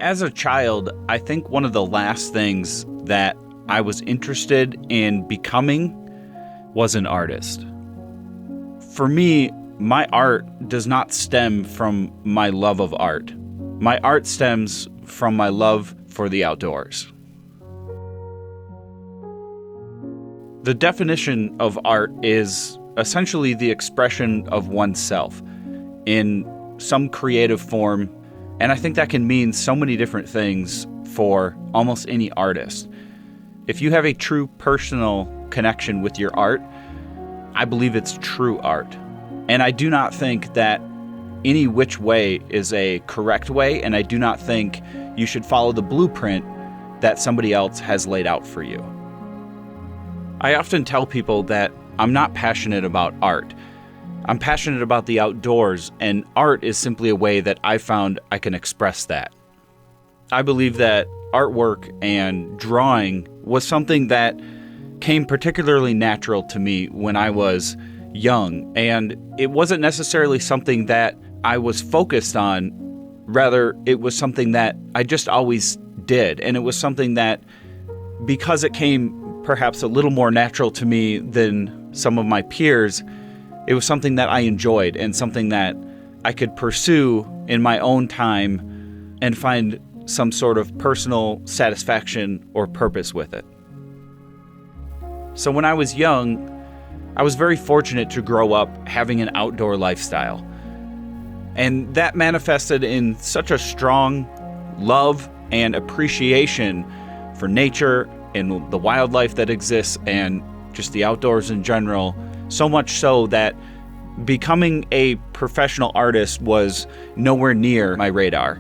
As a child, I think one of the last things that I was interested in becoming was an artist. For me, my art does not stem from my love of art. My art stems from my love for the outdoors. The definition of art is essentially the expression of oneself in some creative form. And I think that can mean so many different things for almost any artist. If you have a true personal connection with your art, I believe it's true art. And I do not think that any which way is a correct way, and I do not think you should follow the blueprint that somebody else has laid out for you. I often tell people that I'm not passionate about art. I'm passionate about the outdoors, and art is simply a way that I found I can express that. I believe that artwork and drawing was something that came particularly natural to me when I was young, and it wasn't necessarily something that I was focused on. Rather, it was something that I just always did, and it was something that, because it came perhaps a little more natural to me than some of my peers, it was something that I enjoyed and something that I could pursue in my own time and find some sort of personal satisfaction or purpose with it. So when I was young, I was very fortunate to grow up having an outdoor lifestyle. And that manifested in such a strong love and appreciation for nature and the wildlife that exists and just the outdoors in general. So much so that becoming a professional artist was nowhere near my radar.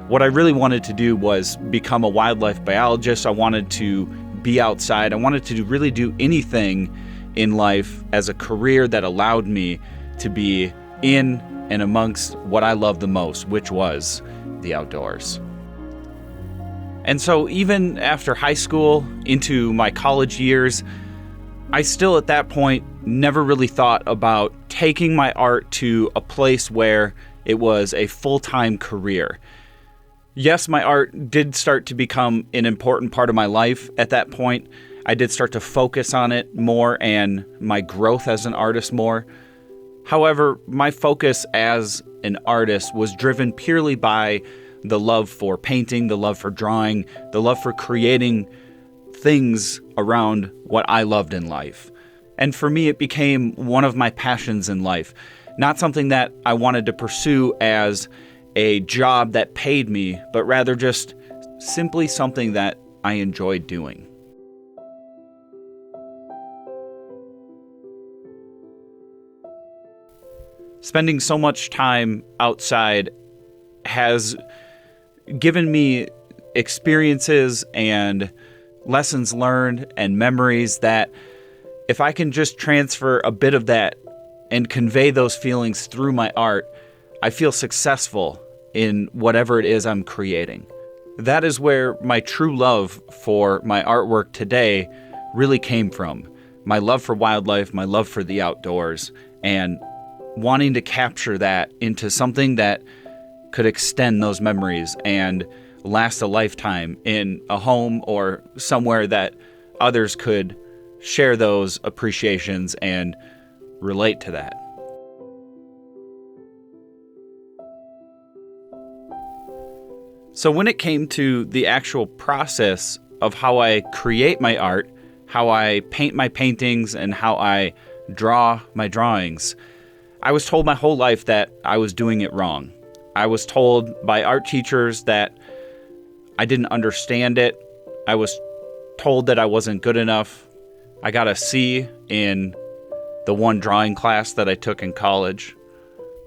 What I really wanted to do was become a wildlife biologist. I wanted to be outside. I wanted to really do anything in life as a career that allowed me to be in and amongst what I love the most, which was the outdoors. And so even after high school, into my college years, I still at that point never really thought about taking my art to a place where it was a full-time career. Yes, my art did start to become an important part of my life at that point. I did start to focus on it more and my growth as an artist more. However, my focus as an artist was driven purely by the love for painting, the love for drawing, the love for creating things around what I loved in life. And for me, it became one of my passions in life, not something that I wanted to pursue as a job that paid me, but rather just simply something that I enjoyed doing. Spending so much time outside has given me experiences and lessons learned and memories that if I can just transfer a bit of that and convey those feelings through my art, I feel successful in whatever it is I'm creating. That is where my true love for my artwork today really came from. My love for wildlife, my love for the outdoors, and wanting to capture that into something that could extend those memories and last a lifetime in a home or somewhere that others could share those appreciations and relate to that. So when it came to the actual process of how I create my art, how I paint my paintings, and how I draw my drawings, I was told my whole life that I was doing it wrong. I was told by art teachers that I didn't understand it. I was told that I wasn't good enough. I got a C in the one drawing class that I took in college.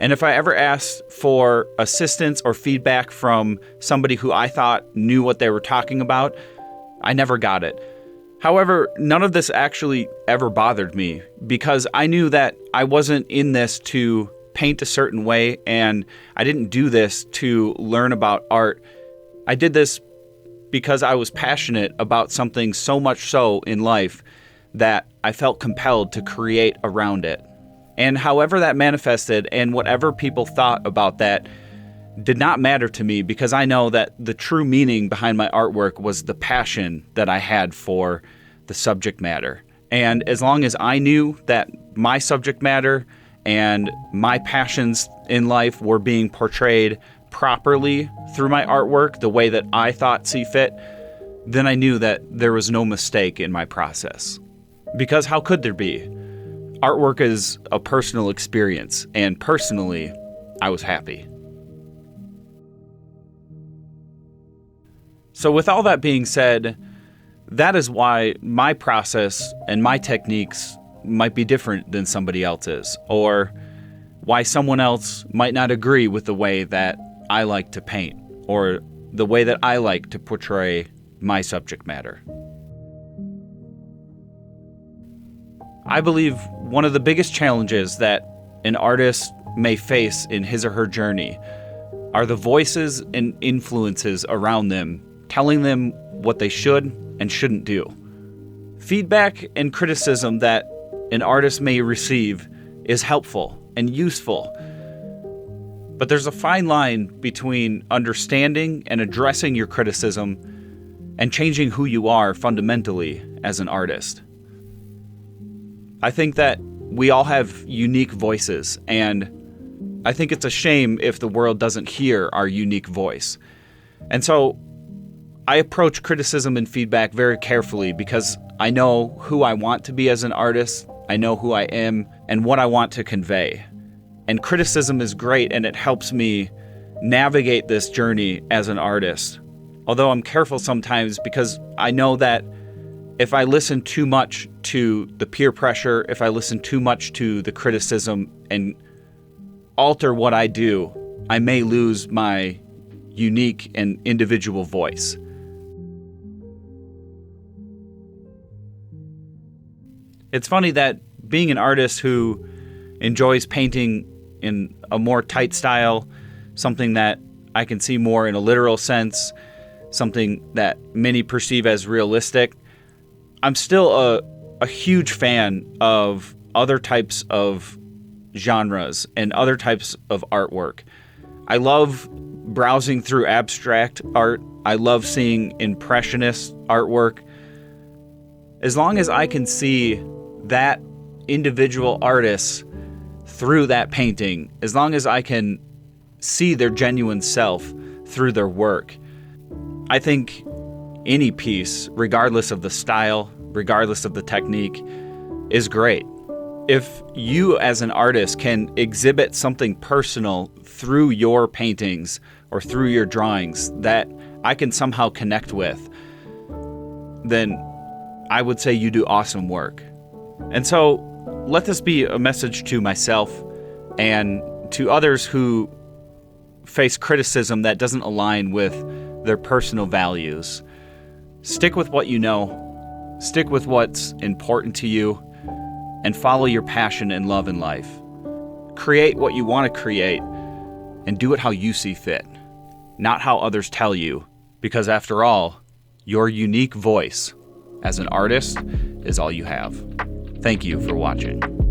And if I ever asked for assistance or feedback from somebody who I thought knew what they were talking about, I never got it. However, none of this actually ever bothered me because I knew that I wasn't in this to paint a certain way, and I didn't do this to learn about art. I did this because I was passionate about something so much so in life that I felt compelled to create around it. And however that manifested and whatever people thought about that did not matter to me, because I know that the true meaning behind my artwork was the passion that I had for the subject matter. And as long as I knew that my subject matter and my passions in life were being portrayed properly through my artwork the way that I thought see fit, then I knew that there was no mistake in my process. Because how could there be? Artwork is a personal experience, and personally, I was happy. So with all that being said, that is why my process and my techniques might be different than somebody else's, or why someone else might not agree with the way that I like to paint, or the way that I like to portray my subject matter. I believe one of the biggest challenges that an artist may face in his or her journey are the voices and influences around them telling them what they should and shouldn't do. Feedback and criticism that an artist may receive is helpful and useful, but there's a fine line between understanding and addressing your criticism and changing who you are fundamentally as an artist. I think that we all have unique voices, and I think it's a shame if the world doesn't hear our unique voice. And so I approach criticism and feedback very carefully because I know who I want to be as an artist, I know who I am, and what I want to convey. And criticism is great, and it helps me navigate this journey as an artist. Although I'm careful sometimes because I know that if I listen too much to the peer pressure, if I listen too much to the criticism and alter what I do, I may lose my unique and individual voice. It's funny that being an artist who enjoys painting in a more tight style, something that I can see more in a literal sense, something that many perceive as realistic, I'm still a huge fan of other types of genres and other types of artwork. I love browsing through abstract art. I love seeing impressionist artwork. As long as I can see that individual artist through that painting, as long as I can see their genuine self through their work, I think any piece, regardless of the style, regardless of the technique, is great. If you as an artist can exhibit something personal through your paintings or through your drawings that I can somehow connect with, then I would say you do awesome work. And so let this be a message to myself and to others who face criticism that doesn't align with their personal values. Stick with what you know, stick with what's important to you, and follow your passion and love in life. Create what you want to create and do it how you see fit, not how others tell you, because after all, your unique voice as an artist is all you have. Thank you for watching.